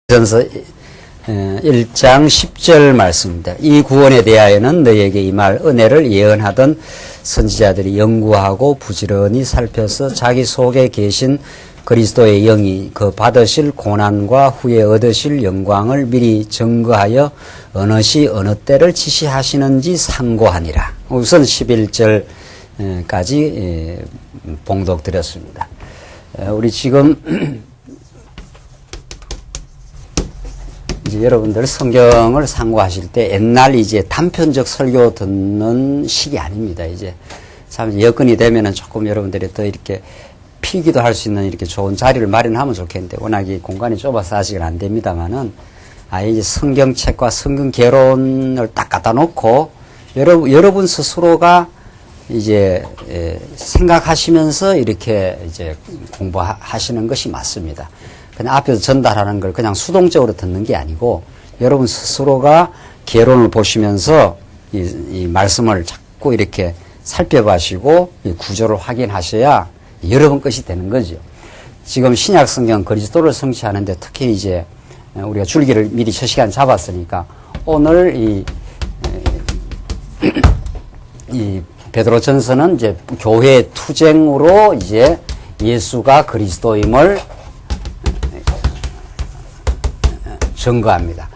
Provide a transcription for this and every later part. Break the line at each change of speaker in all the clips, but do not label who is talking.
전서 1장 10절 말씀입니다. 이 구원에 대하여는 너희에게 임할 은혜를 예언하던 선지자들이 연구하고 부지런히 살펴서 자기 속에 계신 그리스도의 영이 그 받으실 고난과 후에 얻으실 영광을 미리 증거하여 어느 시 어느 때를 지시하시는지 상고하니라. 우선 11절까지 봉독 드렸습니다. 우리 지금 이제 여러분들 성경을 상고하실 때 옛날 이제 단편적 설교 듣는 시기 아닙니다. 이제 참 여건이 되면은 조금 여러분들이 더 이렇게 필기도 할 수 있는 이렇게 좋은 자리를 마련하면 좋겠는데 워낙 이 공간이 좁아서 아직은 안 됩니다만은 아예 이제 성경책과 성경 개론을 딱 갖다 놓고 여러분 스스로가 이제 생각하시면서 이렇게 이제 공부하시는 것이 맞습니다. 그냥 앞에서 전달하는 걸 그냥 수동적으로 듣는 게 아니고 여러분 스스로가 개론을 보시면서 이 말씀을 자꾸 이렇게 살펴보시고 이 구조를 확인하셔야 여러분 것이 되는 거죠. 지금 신약 성경 그리스도를 성취하는데 특히 이제 우리가 줄기를 미리 첫 시간 잡았으니까 오늘 이 베드로 전서는 이제 교회 투쟁으로 이제 예수가 그리스도임을 증거합니다.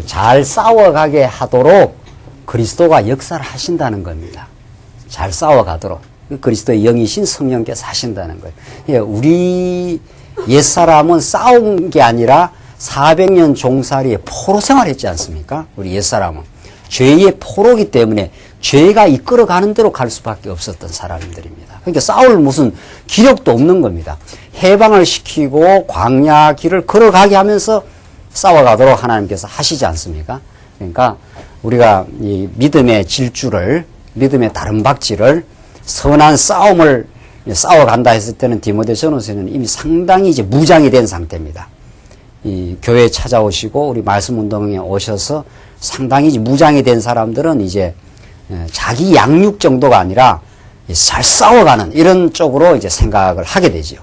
잘 싸워가게 하도록 그리스도가 역사를 하신다는 겁니다. 잘 싸워가도록 그리스도의 영이신 성령께서 하신다는 거예요. 우리 옛사람은 싸운 게 아니라 400년 종살이에 포로 생활했지 않습니까? 우리 옛사람은 죄의 포로기 때문에 죄가 이끌어가는 대로 갈 수밖에 없었던 사람들입니다. 그러니까 싸울 무슨 기력도 없는 겁니다. 해방을 시키고 광야 길을 걸어가게 하면서 싸워가도록 하나님께서 하시지 않습니까? 그러니까 우리가 이 믿음의 질주를, 믿음의 다른 박질을 선한 싸움을 싸워간다 했을 때는 디모데 전후서는 이미 상당히 이제 무장이 된 상태입니다. 이 교회에 찾아오시고 우리 말씀 운동에 오셔서 상당히 이제 무장이 된 사람들은 이제 자기 양육 정도가 아니라 잘 싸워가는 이런 쪽으로 이제 생각을 하게 되죠.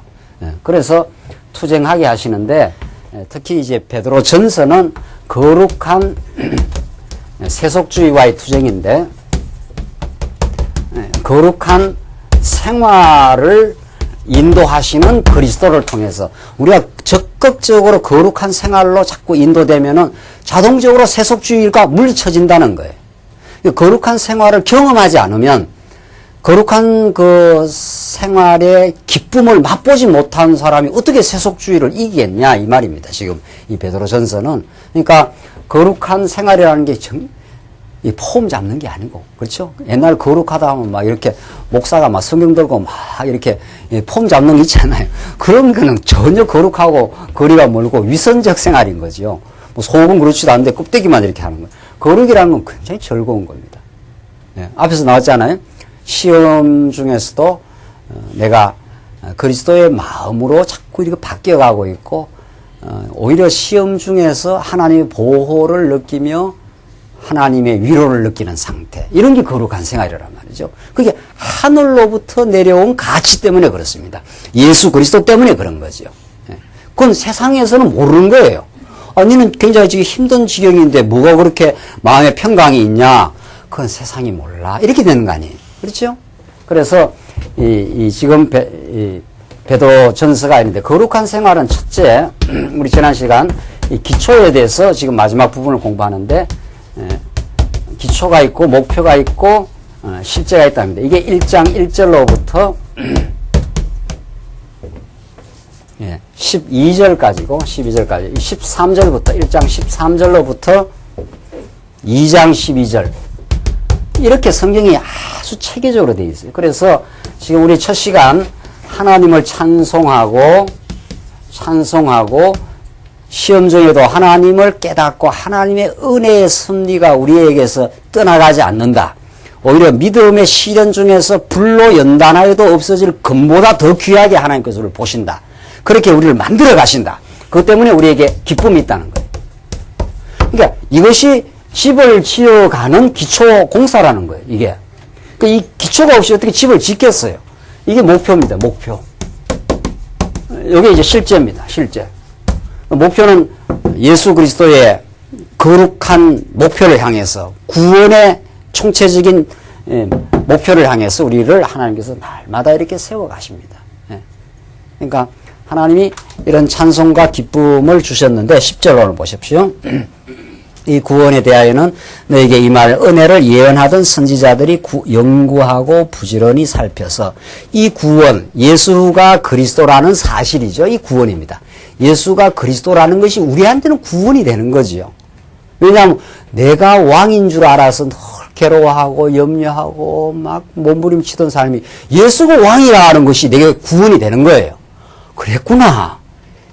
그래서 투쟁하게 하시는데 특히 이제 베드로 전서는 거룩한 세속주의와의 투쟁인데 거룩한 생활을 인도하시는 그리스도를 통해서 우리가 적극적으로 거룩한 생활로 자꾸 인도되면은 자동적으로 세속주의가 물리쳐진다는 거예요. 거룩한 생활을 경험하지 않으면 거룩한 그 생활의 기쁨을 맛보지 못한 사람이 어떻게 세속주의를 이기겠냐 이 말입니다. 지금 이 베드로 전서는. 그러니까 거룩한 생활이라는 게 이 폼 잡는 게 아니고, 그렇죠? 옛날 거룩하다 하면 막 이렇게 목사가 막 성경 들고 막 이렇게 폼 잡는 게 있잖아요. 그런 거는 전혀 거룩하고 거리가 멀고 위선적 생활인 거죠. 뭐 속은 그렇지도 않은데 껍데기만 이렇게 하는 거예요. 거룩이라는 건 굉장히 즐거운 겁니다. 앞에서 나왔잖아요. 시험 중에서도 내가 그리스도의 마음으로 자꾸 이렇게 바뀌어가고 있고 오히려 시험 중에서 하나님의 보호를 느끼며 하나님의 위로를 느끼는 상태, 이런 게 거룩한 생활이란 말이죠. 그게 하늘로부터 내려온 가치 때문에 그렇습니다. 예수 그리스도 때문에 그런 거죠. 그건 세상에서는 모르는 거예요. 너는 굉장히 지금 힘든 지경인데 뭐가 그렇게 마음의 평강이 있냐? 그건 세상이 몰라. 이렇게 되는 거 아니에요. 그렇죠? 그래서 지금 베드로 전서가 있는데 거룩한 생활은 첫째, 우리 지난 시간 이 기초에 대해서 지금 마지막 부분을 공부하는데 기초가 있고 목표가 있고 실제가 있답니다. 이게 1장 1절로부터 12절까지고 12절까지 13절부터 1장 13절로부터 2장 12절 이렇게 성경이 아주 체계적으로 되어 있어요. 그래서 지금 우리 첫 시간 하나님을 찬송하고 시험 중에도 하나님을 깨닫고 하나님의 은혜의 섭리가 우리에게서 떠나가지 않는다. 오히려 믿음의 시련 중에서 불로 연단하여도 없어질 금보다 더 귀하게 하나님 것을 보신다. 그렇게 우리를 만들어 가신다. 그것 때문에 우리에게 기쁨이 있다는 거예요. 그러니까 이것이 집을 지어가는 기초 공사라는 거예요. 이게. 그러니까 이 기초가 없이 어떻게 집을 짓겠어요. 이게 목표입니다. 목표. 이게 이제 실제입니다. 실제. 목표는 예수 그리스도의 거룩한 목표를 향해서 구원의 총체적인 목표를 향해서 우리를 하나님께서 날마다 이렇게 세워가십니다. 그러니까 하나님이 이런 찬송과 기쁨을 주셨는데 10절 오늘 보십시오. 이 구원에 대하여는 너에게 임할 은혜를 예언하던 선지자들이 연구하고 부지런히 살펴서 이 구원, 예수가 그리스도라는 사실이죠. 이 구원입니다. 예수가 그리스도라는 것이 우리한테는 구원이 되는 거지요. 왜냐하면 내가 왕인 줄 알아서 늘 괴로워하고 염려하고 막 몸부림치던 사람이 예수가 왕이라 하는 것이 내게 구원이 되는 거예요. 그랬구나.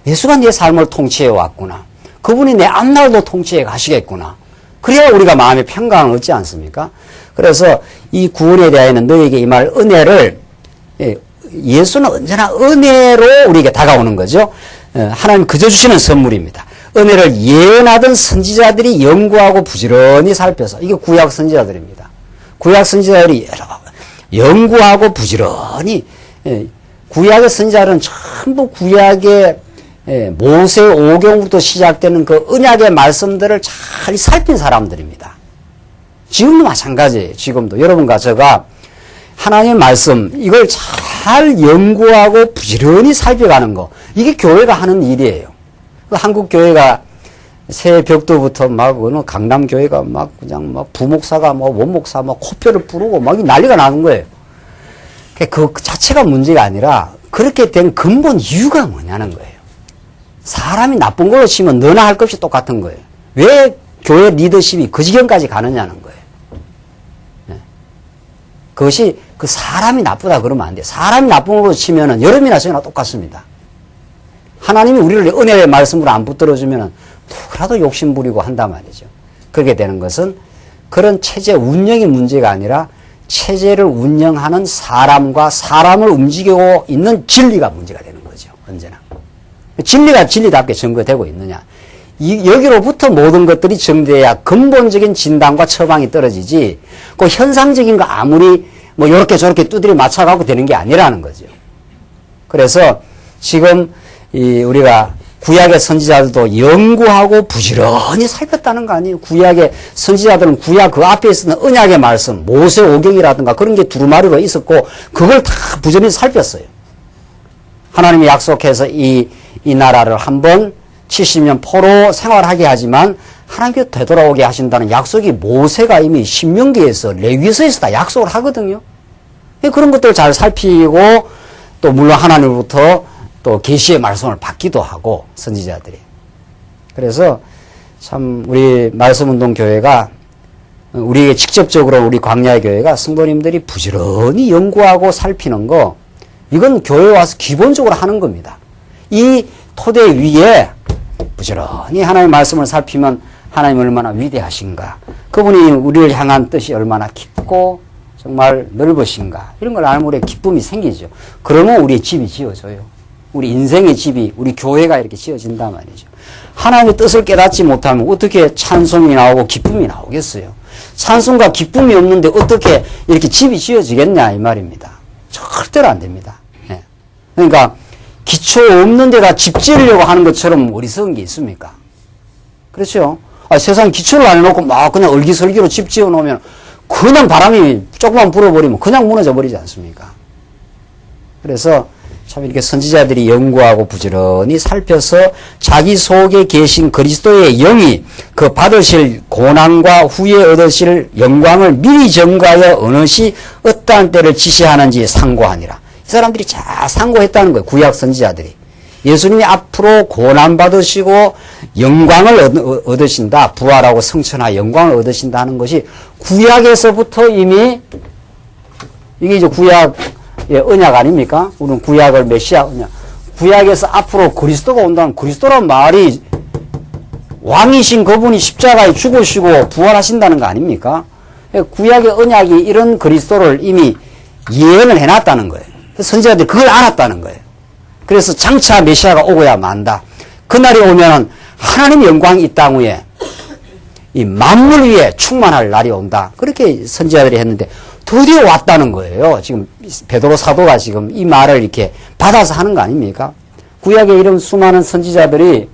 예수가 내 삶을 통치해 왔구나. 그분이 내 앞날도 통치해 가시겠구나. 그래야 우리가 마음의 평강을 얻지 않습니까? 그래서 이 구원에 대하여는 너에게 임할 은혜를, 예수는 언제나 은혜로 우리에게 다가오는 거죠. 하나님 그저 주시는 선물입니다. 은혜를 예언하던 선지자들이 연구하고 부지런히 살펴서, 이게 구약 선지자들입니다. 구약 선지자들이 연구하고 부지런히, 구약의 선지자들은 전부 구약의 모세 오경부터 시작되는 그 언약의 말씀들을 잘 살핀 사람들입니다. 지금도 마찬가지예요. 지금도 여러분과 제가 하나님의 말씀 이걸 잘 연구하고 부지런히 살펴가는 거, 이게 교회가 하는 일이에요. 한국 교회가 새벽도부터 막 어느 강남 교회가 막 그냥 막 부목사가 뭐 원목사 막 코뼈를 부르고 막 난리가 나는 거예요. 그 자체가 문제가 아니라 그렇게 된 근본 이유가 뭐냐는 거예요. 사람이 나쁜 걸로 치면 너나 할 것 없이 똑같은 거예요. 왜 교회 리더십이 그 지경까지 가느냐는 거예요. 그것이 그 사람이 나쁘다 그러면 안 돼요. 사람이 나쁜 걸로 치면은 여러분이나 저나 똑같습니다. 하나님이 우리를 은혜의 말씀으로 안 붙들어주면은 누구라도 욕심 부리고 한단 말이죠. 그렇게 되는 것은 그런 체제 운영의 문제가 아니라 체제를 운영하는 사람과 사람을 움직이고 있는 진리가 문제가 되는 거죠. 언제나. 진리가 진리답게 증거되고 있느냐. 여기로부터 모든 것들이 정돼야 근본적인 진단과 처방이 떨어지지, 그 현상적인 거 아무리 뭐 요렇게 저렇게 두드려 맞춰가고 되는 게 아니라는 거죠. 그래서 지금 우리가 구약의 선지자들도 연구하고 부지런히 살폈다는 거 아니에요. 구약의 선지자들은 구약 그 앞에 있었던 언약의 말씀, 모세 오경이라든가 그런 게 두루마리로 있었고 그걸 다 부지런히 살폈어요. 하나님이 약속해서 이 나라를 한번 70년 포로 생활하게 하지만 하나님께 되돌아오게 하신다는 약속이 모세가 이미 신명기에서 레위기서에서 다 약속을 하거든요. 그런 것들을 잘 살피고 또 물론 하나님으로부터 또 계시의 말씀을 받기도 하고 선지자들이. 그래서 참 우리 말씀운동 교회가 우리에게 직접적으로 우리 광야의 교회가 성도님들이 부지런히 연구하고 살피는 거, 이건 교회에 와서 기본적으로 하는 겁니다. 이 토대 위에 부지런히 하나님의 말씀을 살피면 하나님 얼마나 위대하신가, 그분이 우리를 향한 뜻이 얼마나 깊고 정말 넓으신가, 이런 걸 알면 우리의 기쁨이 생기죠. 그러면 우리의 집이 지어져요. 우리 인생의 집이, 우리 교회가 이렇게 지어진단 말이죠. 하나님의 뜻을 깨닫지 못하면 어떻게 찬송이 나오고 기쁨이 나오겠어요. 찬송과 기쁨이 없는데 어떻게 이렇게 집이 지어지겠냐 이 말입니다. 절대로 안 됩니다. 그러니까 기초 없는 데다 집 지으려고 하는 것처럼 어리석은 게 있습니까? 그렇죠? 세상 기초를 안 해놓고 막 그냥 얼기설기로 집 지어놓으면 그냥 바람이 조금만 불어버리면 그냥 무너져 버리지 않습니까? 그래서 참 이렇게 선지자들이 연구하고 부지런히 살펴서 자기 속에 계신 그리스도의 영이 그 받으실 고난과 후에 얻으실 영광을 미리 전가하여 어느 시 어떠한 때를 지시하는지 상고하니라. 이 사람들이 잘 상고했다는 거예요. 구약 선지자들이. 예수님이 앞으로 고난 받으시고 영광을 얻으신다. 부활하고 성천하 영광을 얻으신다는 것이 구약에서부터 이미, 이게 이제 구약 언약 아닙니까? 우리는 구약을 메시아 언약. 구약에서 앞으로 그리스도가 온다는, 그리스도란 말이 왕이신 그분이 십자가에 죽으시고 부활하신다는 거 아닙니까? 구약의 언약이 이런 그리스도를 이미 예언을 해놨다는 거예요. 선지자들이 그걸 알았다는 거예요. 그래서 장차 메시아가 오고야 만다. 그날이 오면은 하나님의 영광이 이 땅 위에, 이 만물 위에 충만할 날이 온다. 그렇게 선지자들이 했는데 드디어 왔다는 거예요. 지금 베드로 사도가 지금 이 말을 이렇게 받아서 하는 거 아닙니까? 구약에 이런 수많은 선지자들이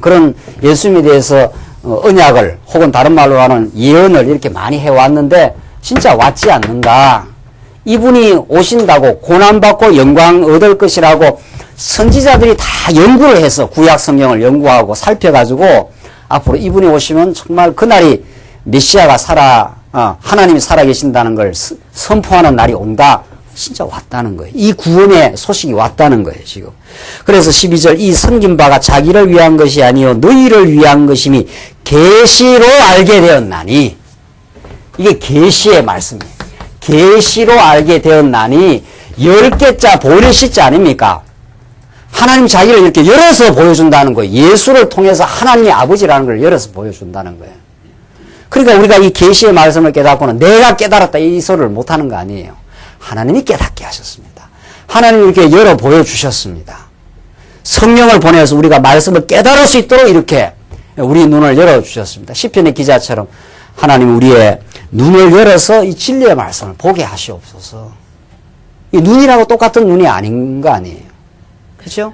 그런 예수님에 대해서 언약을 혹은 다른 말로 하는 예언을 이렇게 많이 해왔는데 진짜 왔지 않는다. 이분이 오신다고 고난받고 영광 얻을 것이라고 선지자들이 다 연구를 해서 구약 성경을 연구하고 살펴가지고 앞으로 이분이 오시면 정말 그날이 메시아가 하나님이 살아계신다는 걸 선포하는 날이 온다. 진짜 왔다는 거예요. 이 구원의 소식이 왔다는 거예요, 지금. 그래서 12절, 이 섬긴 바가 자기를 위한 것이 아니요 너희를 위한 것임이 계시로 알게 되었나니. 이게 계시의 말씀이에요. 계시로 알게 되었나니 10개자 보내시자 아닙니까? 하나님 자기를 이렇게 열어서 보여준다는 거예요. 예수를 통해서 하나님이 아버지라는 걸 열어서 보여준다는 거예요. 그러니까 우리가 이 계시의 말씀을 깨닫고는 내가 깨달았다 이 소리를 못하는 거 아니에요. 하나님이 깨닫게 하셨습니다. 하나님이 이렇게 열어 보여주셨습니다. 성령을 보내서 우리가 말씀을 깨달을 수 있도록 이렇게 우리 눈을 열어주셨습니다. 시편의 기자처럼 하나님 우리의 눈을 열어서 이 진리의 말씀을 보게 하시옵소서. 이 눈이라고 똑같은 눈이 아닌 거 아니에요. 그렇죠?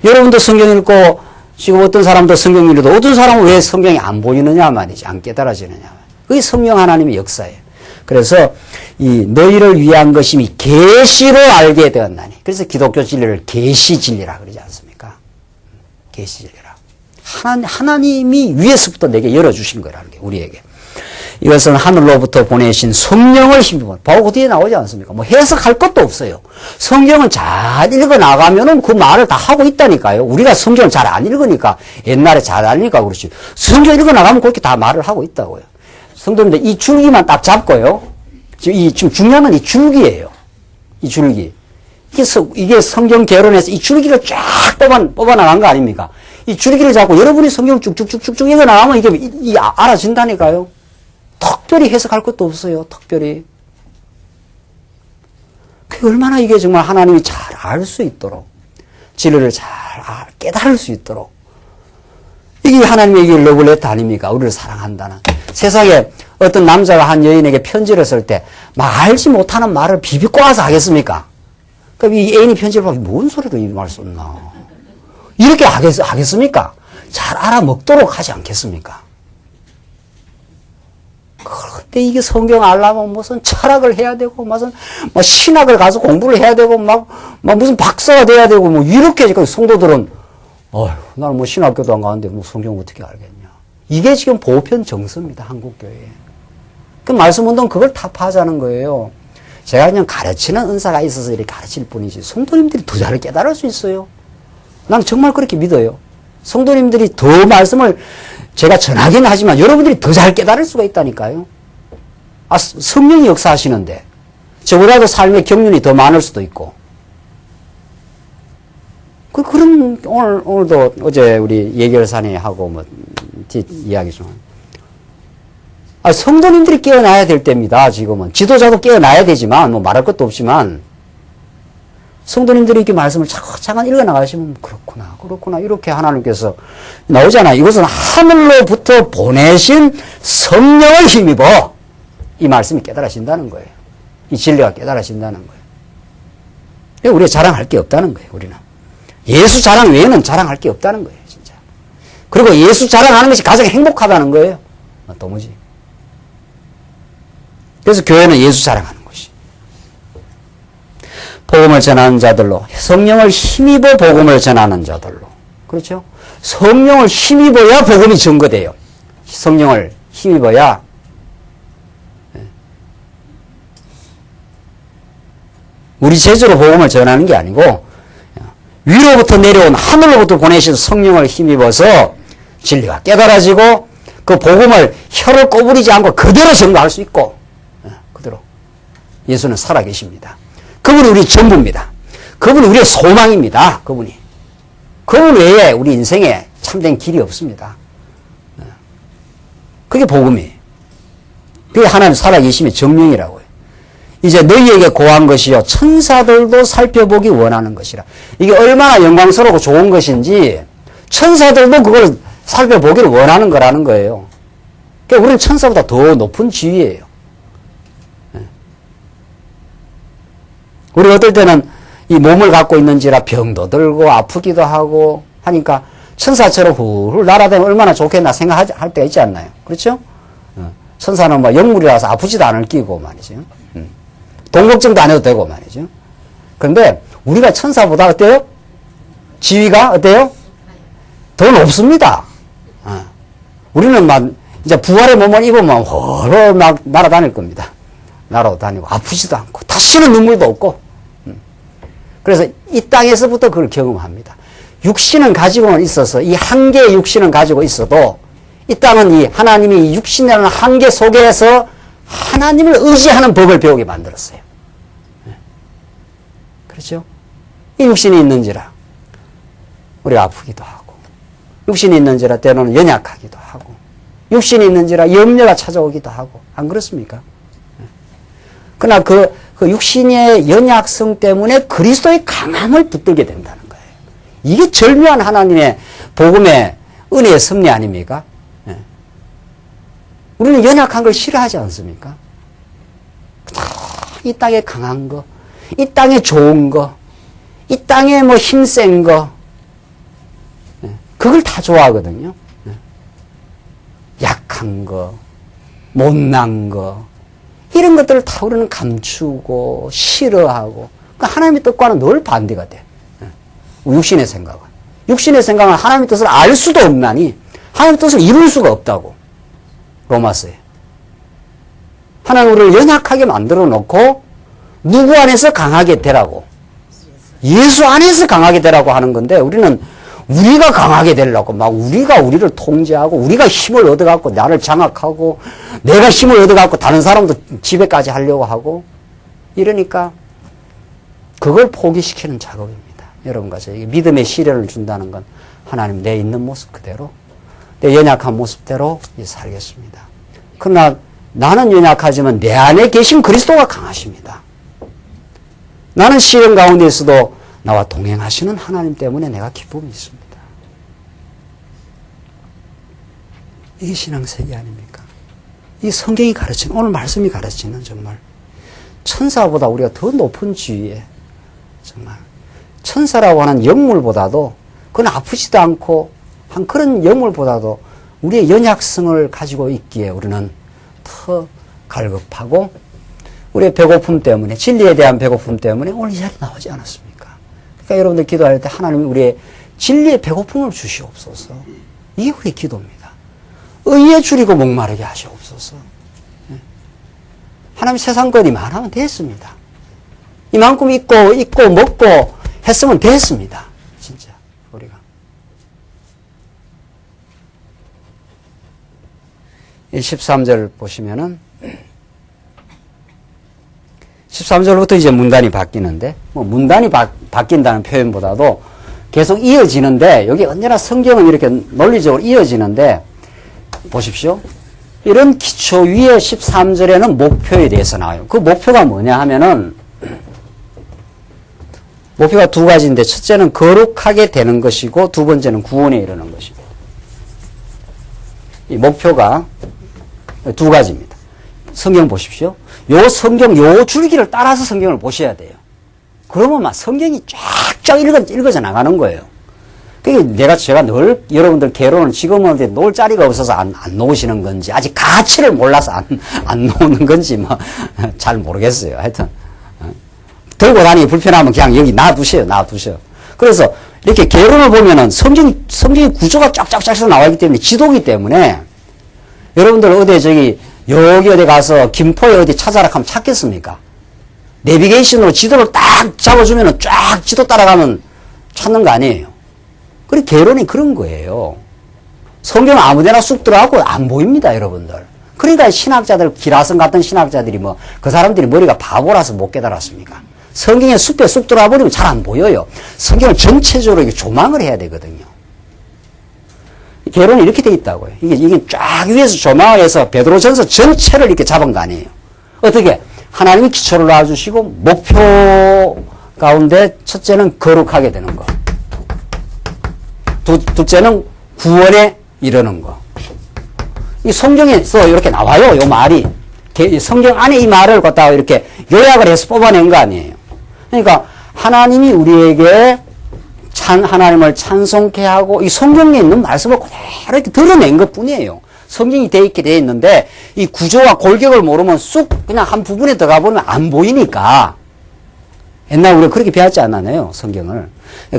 여러분도 성경 읽고 지금 어떤 사람도 성경 읽어도 어떤 사람은 왜 성경이 안 보이느냐 말이지. 안 깨달아지느냐. 그게 성령 하나님의 역사예요. 그래서 이 너희를 위한 것임이 계시로 알게 되었나니. 그래서 기독교 진리를 계시 진리라 그러지 않습니까? 계시 진리라. 하나님이 위에서부터 내게 열어주신 거라는 게 우리에게. 이것은 하늘로부터 보내신 성령을 힘입어. 바로 그 뒤에 나오지 않습니까? 뭐 해석할 것도 없어요. 성경은 잘 읽어 나가면은 그 말을 다 하고 있다니까요. 우리가 성경을 잘 안 읽으니까 옛날에 잘 알니까 그렇지. 성경 읽어 나가면 그렇게 다 말을 하고 있다고요. 성도님들 이 줄기만 딱 잡고요. 지금 중요한 건 이 줄기예요. 이 줄기. 이게 성경 개론에서 이 줄기를 쫙 뽑아 나간 거 아닙니까? 이 줄기를 잡고 여러분이 성경 쭉쭉쭉쭉 읽어 나가면 이게 알아진다니까요. 특별히 해석할 것도 없어요. 특별히. 그게 얼마나 이게 정말 하나님이 잘 알 수 있도록 진리를 잘 깨달을 수 있도록 이게 하나님의 러브레터 아닙니까? 우리를 사랑한다는. 세상에 어떤 남자가 한 여인에게 편지를 쓸 때 막 알지 못하는 말을 비비고 와서 하겠습니까? 그럼 이 애인이 편지를 보면 뭔 소리로 이 말 썼나? 이렇게 하겠습니까? 잘 알아먹도록 하지 않겠습니까? 근데 이게 성경 알려면 무슨 철학을 해야 되고, 무슨 신학을 가서 공부를 해야 되고, 막 무슨 박사가 돼야 되고, 뭐 이렇게 성도들은, 나는 뭐 신학교도 안 가는데 뭐 성경 어떻게 알겠냐. 이게 지금 보편 정서입니다, 한국교회에. 그 말씀 운동 그걸 타파하자는 거예요. 제가 그냥 가르치는 은사가 있어서 이렇게 가르칠 뿐이지, 성도님들이 더 잘 깨달을 수 있어요. 나는 정말 그렇게 믿어요. 성도님들이 더 말씀을 제가 전하긴 하지만 여러분들이 더 잘 깨달을 수가 있다니까요. 성령이 역사하시는데 저보다도 삶의 경륜이 더 많을 수도 있고. 그런 오늘도 어제 우리 예결산에 하고 뭐 이야기 좀. 성도님들이 깨어나야 될 때입니다. 지금은 지도자도 깨어나야 되지만 뭐 말할 것도 없지만 성도님들이 이렇게 말씀을 차근차근 읽어나가시면 그렇구나 이렇게 하나님께서 나오잖아요. 이것은 하늘로부터 보내신 성령을 힘입어 이 말씀이 깨달아진다는 거예요. 이 진리가 깨달아진다는 거예요. 우리가 자랑할 게 없다는 거예요. 우리는 예수 자랑 외에는 자랑할 게 없다는 거예요. 진짜. 그리고 예수 자랑하는 것이 가장 행복하다는 거예요. 도무지. 그래서 교회는 예수 자랑하는 것이. 복음을 전하는 자들로, 성령을 힘입어 복음을 전하는 자들로. 그렇죠? 성령을 힘입어야 복음이 증거돼요. 성령을 힘입어야. 우리 제주로 복음을 전하는 게 아니고 위로부터 내려온 하늘로부터 보내신 성령을 힘입어서 진리가 깨달아지고 그 복음을 혀를 꼬부리지 않고 그대로 증거할 수 있고 그대로 예수는 살아계십니다. 그분이 우리 전부입니다. 그분이 우리의 소망입니다. 그분 외에 우리 인생에 참된 길이 없습니다. 그게 복음이에요. 그게 하나님 살아계심의 정령이라고요. 이제 너희에게 고한 것이요 천사들도 살펴보기 원하는 것이라. 이게 얼마나 영광스럽고 좋은 것인지 천사들도 그걸 살펴보기를 원하는 거라는 거예요. 그러니까 우리는 천사보다 더 높은 지위예요. 우리 어떨 때는 이 몸을 갖고 있는지라 병도 들고 아프기도 하고 하니까 천사처럼 훌훌 날아다니면 얼마나 좋겠나 생각할 때가 있지 않나요? 그렇죠? 천사는 뭐 영물이라서 아프지도 않을 끼고 말이죠. 돈 걱정도 안 해도 되고 말이죠. 그런데 우리가 천사보다 어때요? 지위가 어때요? 더 높습니다. 우리는 막 이제 부활의 몸을 입으면 헐헐 막 날아다닐 겁니다. 날아다니고 아프지도 않고 다시는 눈물도 없고. 그래서 이 땅에서부터 그걸 경험합니다. 육신은 가지고는 있어서 이 한계의 육신은 가지고 있어도 이 땅은 이 하나님이 육신이라는 한계 속에서 하나님을 의지하는 법을 배우게 만들었어요. 그렇죠? 이 육신이 있는지라 우리가 아프기도 하고 육신이 있는지라 때로는 연약하기도 하고 육신이 있는지라 염려가 찾아오기도 하고 안 그렇습니까? 그러나 그 육신의 연약성 때문에 그리스도의 강함을 붙들게 된다는 거예요. 이게 절묘한 하나님의 복음의 은혜의 섭리 아닙니까? 우리는 연약한 걸 싫어하지 않습니까? 이 땅에 강한 거, 이 땅에 좋은 거, 이 땅에 뭐 힘센 거, 그걸 다 좋아하거든요. 약한 거, 못난 거, 이런 것들을 다 우리는 감추고 싫어하고, 그러니까 하나님의 뜻과는 늘 반대가 돼. 육신의 생각은. 육신의 생각은 하나님의 뜻을 알 수도 없나니 하나님의 뜻을 이룰 수가 없다고. 로마서에. 하나님 우리를 연약하게 만들어 놓고 누구 안에서 강하게 되라고. 예수 안에서 강하게 되라고 하는 건데 우리는 우리가 강하게 되려고 막 우리가 우리를 통제하고 우리가 힘을 얻어갖고 나를 장악하고 내가 힘을 얻어갖고 다른 사람도 지배까지 하려고 하고 이러니까 그걸 포기시키는 작업입니다. 여러분과 저에게 믿음의 시련을 준다는 건 하나님 내 있는 모습 그대로 내 연약한 모습대로 살겠습니다. 그러나 나는 연약하지만 내 안에 계신 그리스도가 강하십니다. 나는 시련 가운데에서도 나와 동행하시는 하나님 때문에 내가 기쁨이 있습니다. 이게 신앙세계 아닙니까? 이 성경이 가르치는 오늘 말씀이 가르치는 정말 천사보다 우리가 더 높은 지위에 정말 천사라고 하는 영물보다도 그건 아프지도 않고 한 그런 영물보다도 우리의 연약성을 가지고 있기에 우리는 더 갈급하고 우리의 배고픔 때문에 진리에 대한 배고픔 때문에 오늘 이 자리에 나오지 않았습니까? 그러니까 여러분들 기도할 때 하나님이 우리의 진리의 배고픔을 주시옵소서. 이게 우리의 기도입니다. 의에 줄이고 목마르게 하시옵소서. 하나님 세상 것이만 하면 됐습니다. 이만큼 있고 먹고 했으면 됐습니다. 진짜 우리가. 13절 보시면은 13절부터 이제 문단이 바뀌는데 뭐 문단이 바뀐다는 표현보다도 계속 이어지는데 여기 언제나 성경은 이렇게 논리적으로 이어지는데 보십시오. 이런 기초 위에 13절에는 목표에 대해서 나와요. 그 목표가 뭐냐 하면은 목표가 두 가지인데 첫째는 거룩하게 되는 것이고 두 번째는 구원에 이르는 것입니다. 이 목표가 두 가지입니다. 성경 보십시오. 요 성경 요 줄기를 따라서 성경을 보셔야 돼요. 그러면 막 성경이 쫙쫙 읽어져 나가는 거예요. 그러니까 제가 늘 여러분들 개론을 지금은 놓을 자리가 없어서 안 놓으시는 건지 아직 가치를 몰라서 안 놓는 건지 뭐 잘 모르겠어요. 하여튼 들고 다니기 불편하면 그냥 여기 놔두세요. 그래서 이렇게 개론을 보면은 성경의 구조가 쫙쫙쫙 나와 있기 때문에 지도기 때문에 여러분들 여기 어디 가서 김포에 어디 찾아라 하면 찾겠습니까? 내비게이션으로 지도를 딱 잡아주면은 쫙 지도 따라가면 찾는 거 아니에요. 그리고 개론이 그런 거예요. 성경 아무데나 쑥 들어가고 안 보입니다, 여러분들. 그러니까 신학자들, 기라성 같은 신학자들이 그 사람들이 머리가 바보라서 못 깨달았습니까? 성경의 숲에 쑥 들어가 버리면 잘 안 보여요. 성경을 전체적으로 이렇게 조망을 해야 되거든요. 개론이 이렇게 돼 있다고요. 이게 쫙 위에서 조망을 해서 베드로전서 전체를 이렇게 잡은 거 아니에요. 어떻게? 하나님이 기초를 놔주시고 목표 가운데 첫째는 거룩하게 되는 거. 둘째는 구원에 이르는 거. 이 성경에서 이렇게 나와요. 이 말이. 성경 안에 이 말을 갖다가 이렇게 요약을 해서 뽑아낸 거 아니에요. 그러니까 하나님이 우리에게 하나님을 찬송케 하고 이 성경에 있는 말씀을 그대로 이렇게 드러낸 것 뿐이에요. 성경이 돼 있게 돼 있는데 이 구조와 골격을 모르면 쑥 그냥 한 부분에 들어가 보면 안 보이니까 옛날 우리가 그렇게 배웠지 않았나요? 성경을.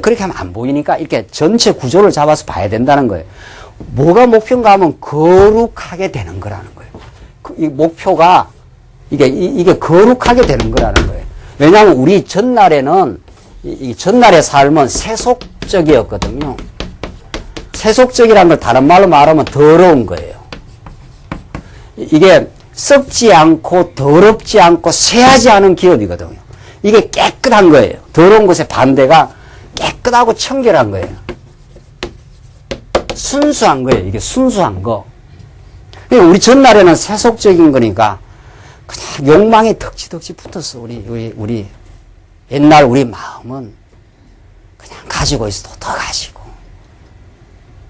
그렇게 하면 안 보이니까 이렇게 전체 구조를 잡아서 봐야 된다는 거예요. 뭐가 목표인가 하면 거룩하게 되는 거라는 거예요. 이 목표가 이게 거룩하게 되는 거라는 거예요. 왜냐하면 우리 전날에는 이 전날의 삶은 세속적이었거든요. 세속적이라는 걸 다른 말로 말하면 더러운 거예요. 이게 썩지 않고 더럽지 않고 쇠하지 않은 기업이거든요. 이게 깨끗한 거예요. 더러운 것의 반대가 깨끗하고 청결한 거예요. 순수한 거예요. 이게 순수한 거. 우리 전날에는 세속적인 거니까 그냥 욕망에 덕지덕지 붙었어. 우리 옛날 우리 마음은 그냥 가지고 있어도 더 가지고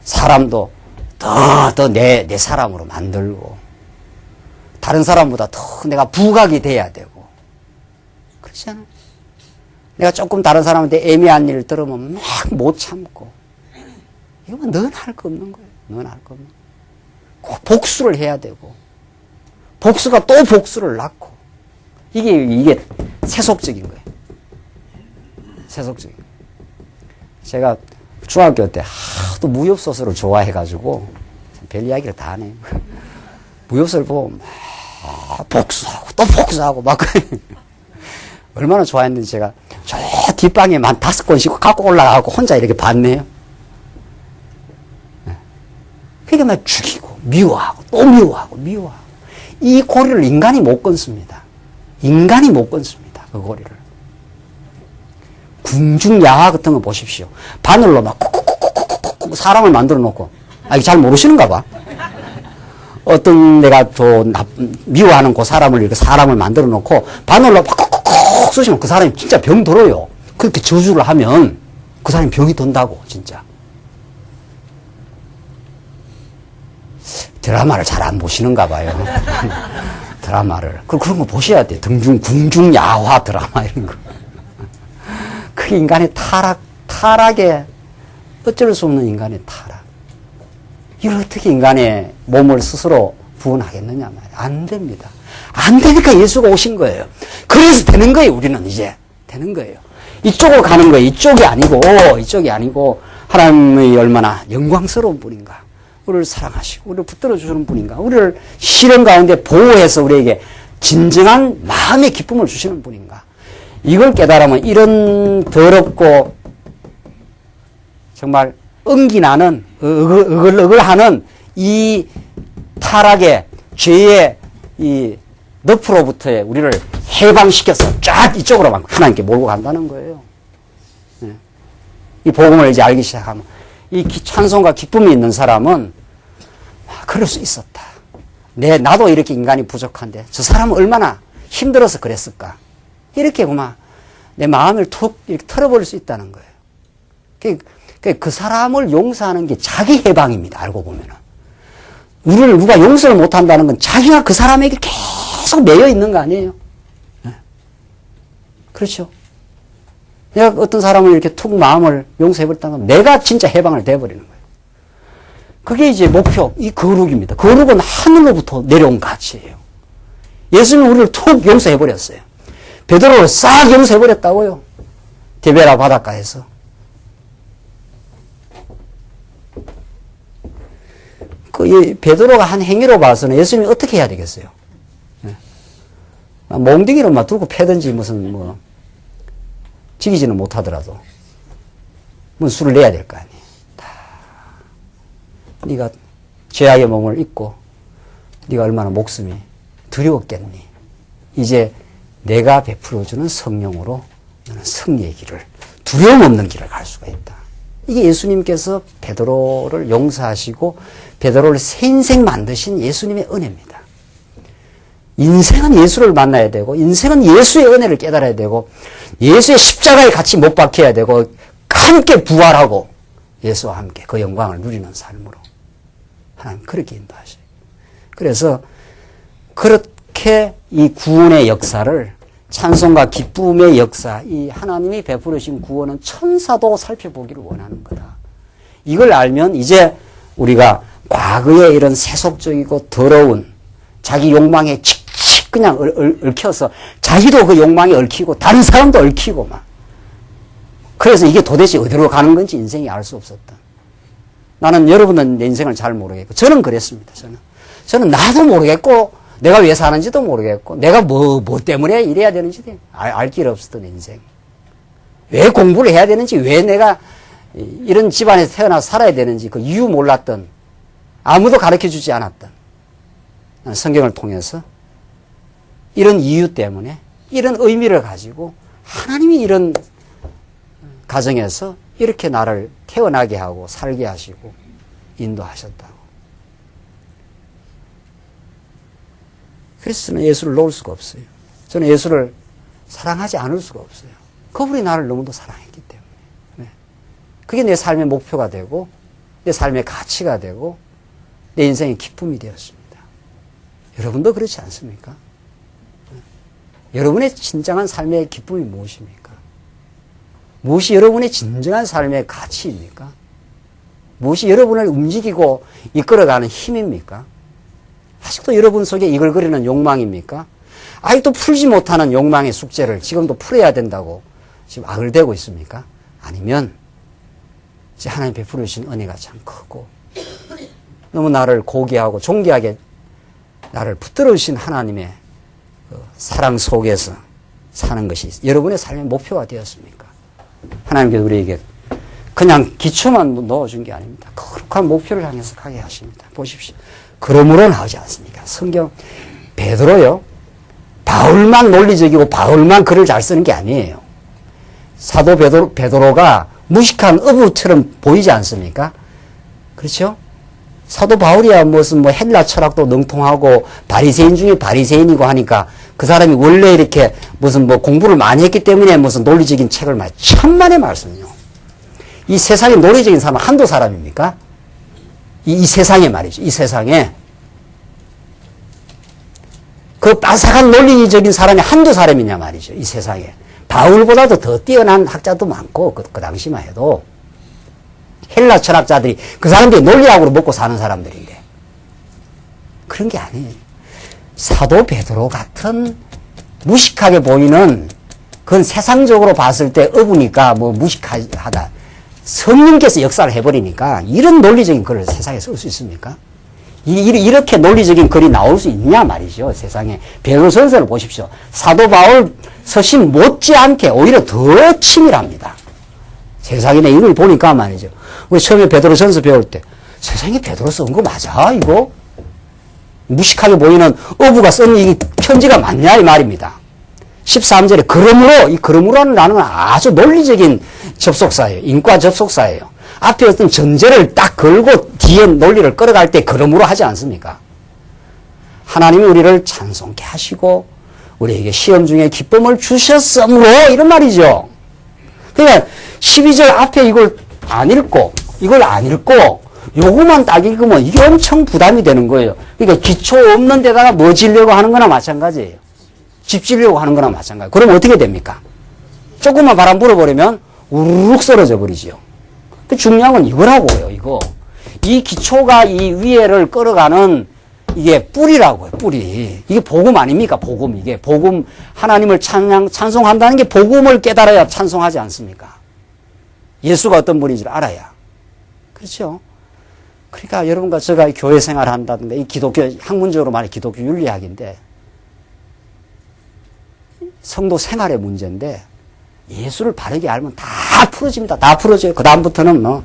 사람도 더 내 사람으로 만들고 다른 사람보다 더 내가 부각이 돼야 되고 그렇지 않아요? 내가 조금 다른 사람한테 애매한 일을 들으면 막 못 참고 이건 넌 할 거 없는 거예요. 넌 할 거 없는 거예요. 꼭 복수를 해야 되고 복수가 또 복수를 낳고 이게 세속적인 거예요. 세속적인 거예요. 제가 중학교 때 하도 무협소설을 좋아해가지고 별 이야기를 다 하네요. 무협소설 보면 막 복수하고 또 복수하고 막 얼마나 좋아했는지 제가 저 뒷방에만 5권씩 갖고 올라가고 혼자 이렇게 봤네요. 그러니까 막 죽이고 미워하고 또 미워하고 이 고리를 인간이 못 끊습니다. 인간이 못 끊습니다. 그 고리를. 궁중야화 같은 거 보십시오. 바늘로 막 콕콕콕콕콕 사람을 만들어 놓고 이거 잘 모르시는가 봐. 어떤 내가 미워하는 그 사람을 이렇게 사람을 만들어 놓고 바늘로 막 콕콕콕 쏘시면 그 사람이 진짜 병 들어요. 그렇게 저주를 하면 그 사람이 병이 든다고 진짜. 드라마를 잘 안 보시는가 봐요. 드라마를. 그런 거 보셔야 돼. 궁중야화 드라마 이런 거. 그 인간의 타락에 어쩔 수 없는 인간의 타락. 이걸 어떻게 인간의 몸을 스스로 구원하겠느냐 말이에요. 안 됩니다. 안 되니까 예수가 오신 거예요. 그래서 되는 거예요. 우리는 이제 되는 거예요. 이쪽으로 가는 거예요. 이쪽이 아니고 하나님의 얼마나 영광스러운 분인가. 우리를 사랑하시고 우리를 붙들어 주시는 분인가. 우리를 시련 가운데 보호해서 우리에게 진정한 마음의 기쁨을 주시는 분인가. 이걸 깨달으면 이런 더럽고 정말 은기나는 어글어글하는 이 타락의 죄의 이 늪으로부터의 우리를 해방시켜서 쫙 이쪽으로 하나님께 몰고 간다는 거예요. 네. 이 복음을 이제 알기 시작하면 이 찬송과 기쁨이 있는 사람은 그럴 수 있었다. 나도 이렇게 인간이 부족한데 저 사람은 얼마나 힘들어서 그랬을까. 이렇게 그만 내 마음을 툭 이렇게 털어버릴 수 있다는 거예요. 그 사람을 용서하는 게 자기 해방입니다. 알고 보면은. 우리를 누가 용서를 못한다는 건 자기가 그 사람에게 계속 매여 있는 거 아니에요? 네. 그렇죠? 내가 어떤 사람을 이렇게 툭 마음을 용서해버렸다는 건 내가 진짜 해방을 돼버리는 거예요. 그게 이제 목표, 이 거룩입니다. 거룩은 하늘로부터 내려온 가치예요. 예수님은 우리를 툭 용서해버렸어요. 베드로를 싹 용서해버렸다고요. 디베라 바닷가에서. 베드로가 한 행위로 봐서는 예수님이 어떻게 해야 되겠어요? 네. 몽둥이로 막 들고 패든지 무슨 지키지는 못하더라도 술을 내야 될 거 아니에요. 네가 죄악의 몸을 입고 네가 얼마나 목숨이 두려웠겠니. 이제 내가 베풀어주는 성령으로 너는 승리의 길을, 두려움 없는 길을 갈 수가 있다. 이게 예수님께서 베드로를 용서하시고 베드로를 새 인생 만드신 예수님의 은혜입니다. 인생은 예수를 만나야 되고 인생은 예수의 은혜를 깨달아야 되고 예수의 십자가에 같이 못 박혀야 되고 함께 부활하고 예수와 함께 그 영광을 누리는 삶으로 하나님 그렇게 인도하셔요. 그래서 그렇게 이 구원의 역사를 찬송과 기쁨의 역사, 이 하나님이 베풀으신 구원은 천사도 살펴보기를 원하는 거다. 이걸 알면 이제 우리가 과거의 이런 세속적이고 더러운 자기 욕망에 칙칙 그냥 얽혀서 자기도 그 욕망에 얽히고 다른 사람도 얽히고 막. 그래서 이게 도대체 어디로 가는 건지 인생이 알 수 없었다. 나는 여러분은 내 인생을 잘 모르겠고 저는 그랬습니다. 저는 나도 모르겠고 내가 왜 사는지도 모르겠고 내가 뭐 때문에 이래야 되는지도 알 길 없었던 인생. 왜 공부를 해야 되는지 왜 내가 이런 집안에서 태어나서 살아야 되는지 그 이유 몰랐던 아무도 가르쳐주지 않았던 성경을 통해서 이런 이유 때문에 이런 의미를 가지고 하나님이 이런 가정에서 이렇게 나를 태어나게 하고 살게 하시고 인도하셨다고. 그래서 저는 예수를 놓을 수가 없어요. 저는 예수를 사랑하지 않을 수가 없어요. 그분이 나를 너무도 사랑했기 때문에. 네. 그게 내 삶의 목표가 되고 내 삶의 가치가 되고 내 인생의 기쁨이 되었습니다. 여러분도 그렇지 않습니까? 네. 여러분의 진정한 삶의 기쁨이 무엇입니까? 무엇이 여러분의 진정한 삶의 가치입니까? 무엇이 여러분을 움직이고 이끌어가는 힘입니까? 아직도 여러분 속에 이글거리는 욕망입니까? 아직도 풀지 못하는 욕망의 숙제를 지금도 풀어야 된다고 지금 아글대고 있습니까? 아니면 이제 하나님 베풀어 주신 은혜가 참 크고 너무 나를 고귀하고 존귀하게 나를 붙들어 주신 하나님의 그 사랑 속에서 사는 것이 여러분의 삶의 목표가 되었습니까? 하나님께서 우리에게 그냥 기초만 넣어준 게 아닙니다. 거룩한 목표를 향해서 가게 하십니다. 보십시오. 그러므로 나오지 않습니까? 성경 베드로요. 바울만 논리적이고 바울만 글을 잘 쓰는 게 아니에요. 사도 베드로가 무식한 어부처럼 보이지 않습니까? 그렇죠? 사도 바울이야 무슨 뭐 헬라 철학도 능통하고 바리새인 중에 바리새인이고 하니까 그 사람이 원래 이렇게 무슨 뭐 공부를 많이 했기 때문에 무슨 논리적인 책을 많이 천만의 말씀이요. 이 세상에 논리적인 사람은 한두 사람입니까? 이 세상에 말이죠. 이 세상에 그 빠삭한 논리적인 사람이 한두 사람이냐 말이죠. 이 세상에. 바울보다도 더 뛰어난 학자도 많고 그 당시만 해도 헬라 철학자들이 그 사람들이 논리학으로 먹고 사는 사람들인데 그런 게 아니에요. 사도 베드로 같은 무식하게 보이는 그건 세상적으로 봤을 때 어부니까 뭐 무식하다. 성령께서 역사를 해버리니까 이런 논리적인 글을 세상에 쓸 수 있습니까? 이렇게 논리적인 글이 나올 수 있냐 말이죠. 세상에. 베드로전서를 보십시오. 사도 바울 서신 못지않게 오히려 더 치밀합니다. 세상에 이걸 보니까 말이죠. 우리 처음에 베드로전서 배울 때 세상에 베드로 쓴 거 맞아 이거? 무식하게 보이는 어부가 쓴 이 편지가 맞냐 이 말입니다. 13절에 그러므로 이 그러므로라는 단어는 아주 논리적인 접속사예요. 인과 접속사예요. 앞에 어떤 전제를 딱 걸고 뒤에 논리를 끌어갈 때 그러므로 하지 않습니까? 하나님이 우리를 찬송케 하시고 우리에게 시험 중에 기쁨을 주셨으므로 이런 말이죠. 그러니까 12절 앞에 이걸 안 읽고 요거만 딱 읽으면 이게 엄청 부담이 되는 거예요. 그러니까 기초 없는 데다가 뭐 지려고 하는 거나 마찬가지예요. 집 지려고 하는 거나 마찬가지예요. 그럼 어떻게 됩니까? 조금만 바람 불어버리면 우르륵 썰어져 버리죠. 중요한 건 이거라고요, 이거. 이 기초가 이 위에를 끌어가는 이게 뿌리라고요, 뿌리. 이게 복음 아닙니까, 복음. 이게 복음, 하나님을 찬송한다는 게 복음을 깨달아야 찬송하지 않습니까? 예수가 어떤 분인지를 알아야. 그렇죠? 그러니까 여러분과 제가 교회 생활을 한다든가, 이 기독교, 학문적으로 말해 기독교 윤리학인데, 성도 생활의 문제인데, 예수를 바르게 알면 다 풀어집니다. 다 풀어져요. 그 다음부터는 뭐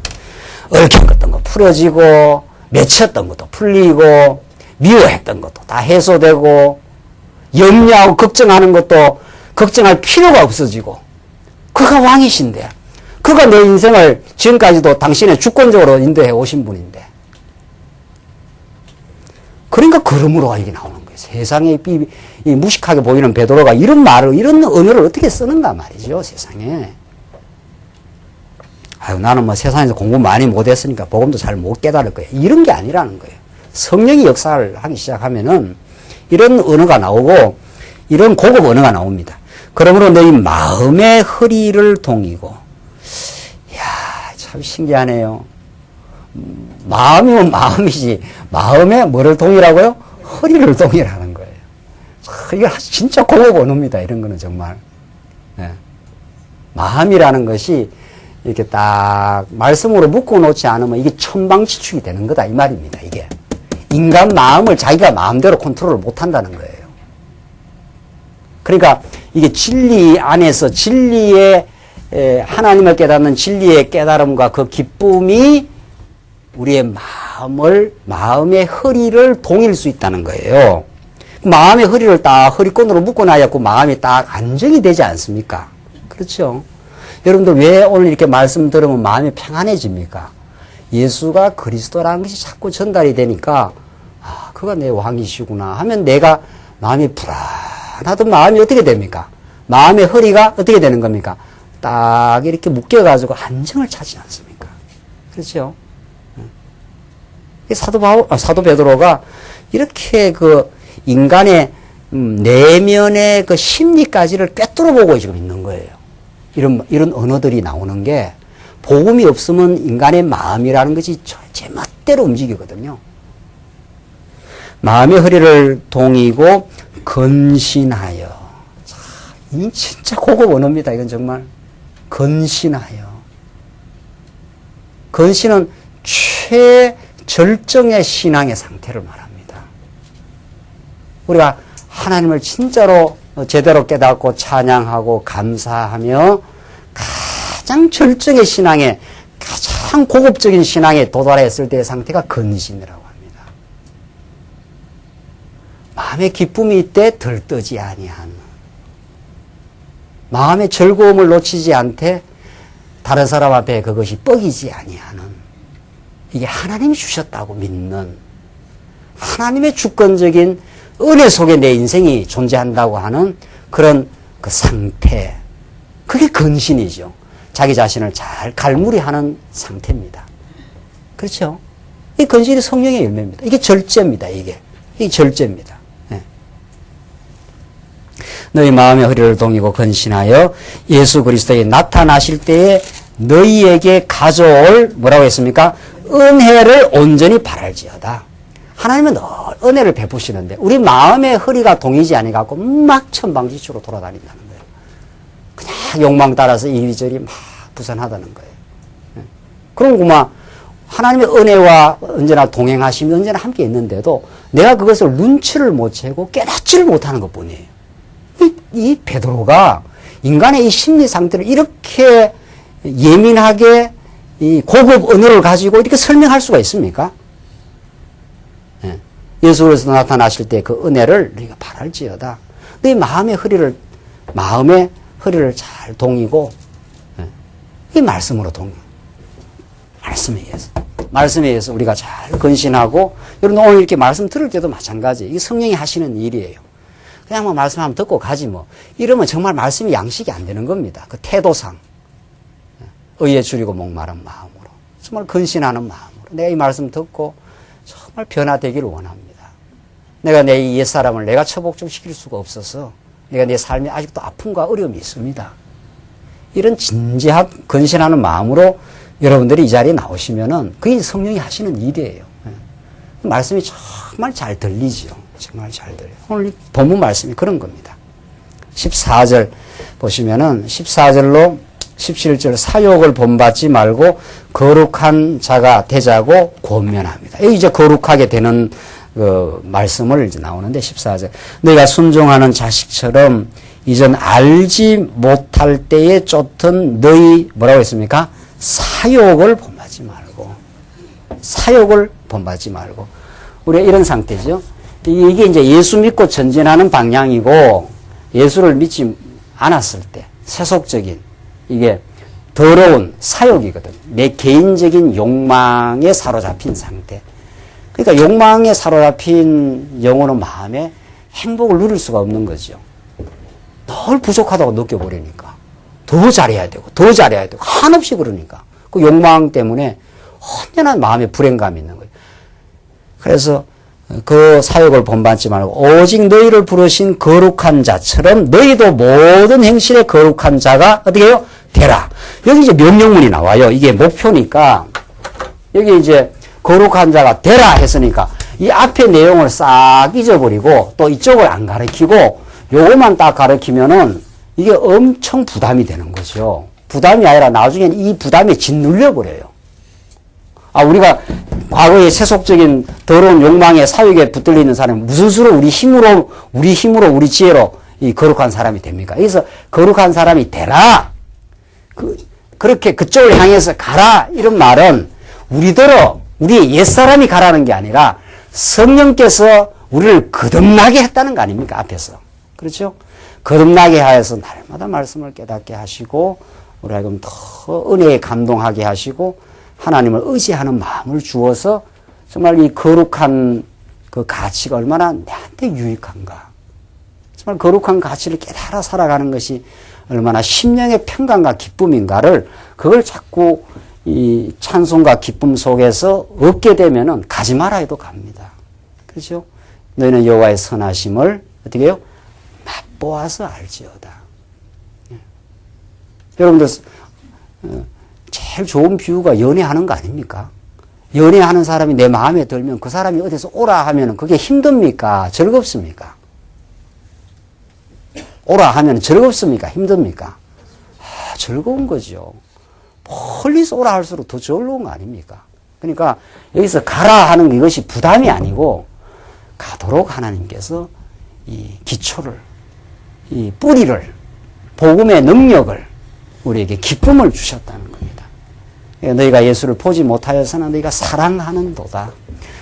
얽혔던 거 풀어지고 맺혔던 것도 풀리고 미워했던 것도 다 해소되고 염려하고 걱정하는 것도 걱정할 필요가 없어지고 그가 왕이신데 그가 내 인생을 지금까지도 당신의 주권적으로 인도해 오신 분인데 그러니까 그러므로가 이게 나오는 거예요. 세상에 이 무식하게 보이는 베드로가 이런 말을, 이런 언어를 어떻게 쓰는가 말이죠, 세상에. 아유, 나는 뭐 세상에서 공부 많이 못했으니까 복음도 잘 못 깨달을 거예요. 이런 게 아니라는 거예요. 성령이 역사를 하기 시작하면은 이런 언어가 나오고 이런 고급 언어가 나옵니다. 그러므로 너희 마음의 허리를 동이고. 이야, 참 신기하네요. 마음이면 마음이지. 마음에 뭐를 동이라고요? 허리를 동이라는 거예요. 이게 진짜 고급 언어입니다. 이런 거는 정말. 네. 마음이라는 것이 이렇게 딱 말씀으로 묶어놓지 않으면 이게 천방지축이 되는 거다. 이 말입니다. 이게. 인간 마음을 자기가 마음대로 컨트롤을 못한다는 거예요. 그러니까 이게 진리 안에서 진리의 하나님을 깨닫는 진리의 깨달음과 그 기쁨이 우리의 마음의 허리를 동일 수 있다는 거예요. 마음의 허리를 딱 허리끈으로 묶어놔야 그 마음이 딱 안정이 되지 않습니까? 그렇죠? 여러분들 왜 오늘 이렇게 말씀 들으면 마음이 평안해집니까? 예수가 그리스도라는 것이 자꾸 전달이 되니까 아, 그가 내 왕이시구나 하면 내가 마음이 불안하던 마음이 어떻게 됩니까? 마음의 허리가 어떻게 되는 겁니까? 딱 이렇게 묶여가지고 안정을 찾지 않습니까? 그렇죠? 사도 베드로가 이렇게 그 인간의 내면의 그 심리까지를 꿰뚫어 보고 지금 있는 거예요. 이런 언어들이 나오는 게 복음이 없으면 인간의 마음이라는 것이 제멋대로 움직이거든요. 마음의 허리를 동이고 근신하여. 자, 이 진짜 고급 언어입니다. 이건 정말. 근신하여. 근신은 최절정의 신앙의 상태를 말합니다. 우리가 하나님을 진짜로 제대로 깨닫고 찬양하고 감사하며 가장 절정의 신앙에 가장 고급적인 신앙에 도달했을 때의 상태가 근신이라고 합니다. 마음의 기쁨이 이때 들뜨지 아니한, 마음의 즐거움을 놓치지 않되 다른 사람 앞에 그것이 뻐기지 아니하는, 이게 하나님이 주셨다고 믿는, 하나님의 주권적인 은혜 속에 내 인생이 존재한다고 하는 그런 그 상태, 그게 근신이죠. 자기 자신을 잘 갈무리하는 상태입니다. 그렇죠? 이 근신이 성령의 열매입니다. 이게 절제입니다. 이게 절제입니다. 네. 너희 마음의 허리를 동이고 근신하여 예수 그리스도에 나타나실 때에 너희에게 가져올 뭐라고 했습니까? 은혜를 온전히 바랄지어다. 하나님은 늘 은혜를 베푸시는데 우리 마음의 허리가 동이지 아니갖고 막 천방지축으로 돌아다닌다는 거예요. 그냥 욕망 따라서 이리저리 막 부산하다는 거예요. 그럼 그만 하나님의 은혜와 언제나 동행하시며 언제나 함께 있는데도 내가 그것을 눈치를 못 채고 깨닫지를 못하는 것뿐이에요. 이 베드로가 인간의 이 심리 상태를 이렇게 예민하게 이 고급 언어를 가지고 이렇게 설명할 수가 있습니까? 예수 그리스도 나타나실 때 그 은혜를 우리가 바랄지어다. 네 마음의 허리를 잘 동이고, 이 말씀으로 동요. 말씀에 의해서 우리가 잘 근신하고, 여러분 오늘 이렇게 말씀 들을 때도 마찬가지. 이게 성령이 하시는 일이에요. 그냥 뭐 말씀 한번 듣고 가지 뭐. 이러면 정말 말씀이 양식이 안 되는 겁니다. 그 태도상. 의에 줄이고 목마른 마음으로. 정말 근신하는 마음으로. 내가 이 말씀 듣고 정말 변화되기를 원합니다. 내가 내 옛사람을 내가 처복종시킬 수가 없어서 내가 내 삶에 아직도 아픔과 어려움이 있습니다. 이런 진지한 근신하는 마음으로 여러분들이 이 자리에 나오시면은 그게 성령이 하시는 일이에요. 말씀이 정말 잘 들리죠. 정말 잘 들려요. 오늘 본문 말씀이 그런 겁니다. 14절 보시면은 14절로 17절 사욕을 본받지 말고 거룩한 자가 되자고 권면합니다. 여기 이제 거룩하게 되는 그 말씀을 이제 나오는데 14절. 너희가 순종하는 자식처럼 이전 알지 못할 때에 쫓던 너희 뭐라고 했습니까? 사욕을 본받지 말고. 우리가 이런 상태죠. 이게 이제 예수 믿고 전진하는 방향이고 예수를 믿지 않았을 때 세속적인 이게 더러운 사욕이거든. 내 개인적인 욕망에 사로잡힌 상태. 그러니까 욕망에 사로잡힌 영혼의 마음에 행복을 누릴 수가 없는 거죠. 늘 부족하다고 느껴버리니까. 더 잘해야 되고 한없이 그러니까. 그 욕망 때문에 언제나 마음에 불행감이 있는 거예요. 그래서 그 사역을 본받지 말고 오직 너희를 부르신 거룩한 자처럼 너희도 모든 행실에 거룩한 자가 어떻게 해요? 되라. 여기 이제 명령문이 나와요. 이게 목표니까 여기 이제 거룩한 자가 되라 했으니까 이 앞에 내용을 싹 잊어버리고 또 이쪽을 안 가르치고 요것만 딱 가르치면은 이게 엄청 부담이 되는 거죠. 부담이 아니라 나중에는 이 부담에 짓눌려 버려요. 우리가 과거의 세속적인 더러운 욕망의 사육에 붙들려 있는 사람이 무슨 수로 우리 힘으로, 우리 지혜로 이 거룩한 사람이 됩니까? 그래서 거룩한 사람이 되라. 그렇게 그쪽을 향해서 가라. 이런 말은 우리 옛사람이 가라는 게 아니라 성령께서 우리를 거듭나게 했다는 거 아닙니까? 앞에서. 그렇죠? 거듭나게 하여서 날마다 말씀을 깨닫게 하시고, 우리 하여금 더 은혜에 감동하게 하시고, 하나님을 의지하는 마음을 주어서 정말 이 거룩한 그 가치가 얼마나 내한테 유익한가. 정말 거룩한 가치를 깨달아 살아가는 것이 얼마나 심령의 평강과 기쁨인가를 그걸 자꾸 이 찬송과 기쁨 속에서 얻게 되면은 가지 마라 해도 갑니다. 그렇죠? 너희는 여호와의 선하심을 어떻게 해요? 맛보아서 알지어다. 여러분들 제일 좋은 비유가 연애하는 거 아닙니까? 연애하는 사람이 내 마음에 들면 그 사람이 어디서 오라 하면 그게 힘듭니까? 즐겁습니까? 오라 하면 즐겁습니까? 힘듭니까? 즐거운 거죠. 멀리서 오라 할수록 더 즐거운 거 아닙니까? 그러니까 여기서 가라 하는 이것이 부담이 아니고 가도록 하나님께서 이 기초를, 이 뿌리를, 복음의 능력을 우리에게 기쁨을 주셨다는 겁니다. 너희가 예수를 보지 못하였으나 너희가 사랑하는도다.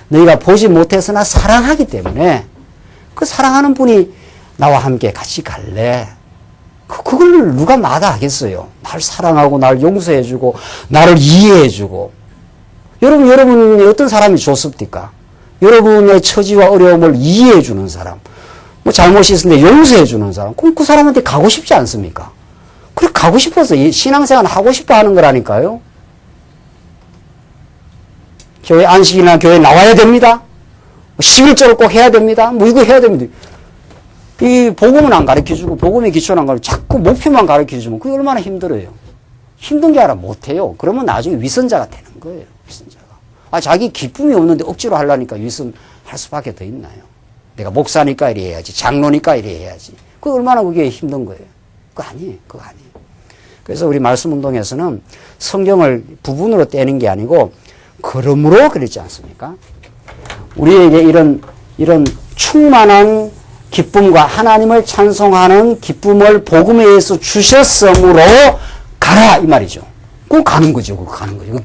너희가 보지 못했으나 사랑하기 때문에 그 사랑하는 분이 나와 함께 같이 갈래. 그걸 누가 마다하겠어요. 날 사랑하고 날 용서해주고 나를 이해해주고. 여러분이 어떤 사람이 좋습니까? 여러분의 처지와 어려움을 이해해주는 사람, 뭐 잘못이 있었는데 용서해주는 사람, 그럼 그 사람한테 가고 싶지 않습니까? 그래 가고 싶어서 신앙생활 하고 싶어 하는 거라니까요. 교회 안식이나 교회 나와야 됩니다. 11조를 꼭 해야 됩니다. 뭐 이거 해야 됩니다. 이 복음은 안 가르쳐주고 복음의 기초는 안 가르치고 자꾸 목표만 가르쳐주면 그게 얼마나 힘들어요. 힘든 게 아니라 못해요. 그러면 나중에 위선자가 되는 거예요. 위선자가. 자기 기쁨이 없는데 억지로 하려니까 위선할 수밖에 더 있나요. 내가 목사니까 이래 해야지. 장로니까 이래 해야지. 그게 얼마나 그게 힘든 거예요. 그거 아니에요. 그래서 우리 말씀 운동에서는 성경을 부분으로 떼는 게 아니고 그러므로 그랬지 않습니까? 우리에게 이런 충만한 기쁨과 하나님을 찬송하는 기쁨을 복음에 의해서 주셨으므로 가라 이 말이죠. 꼭 가는 거죠.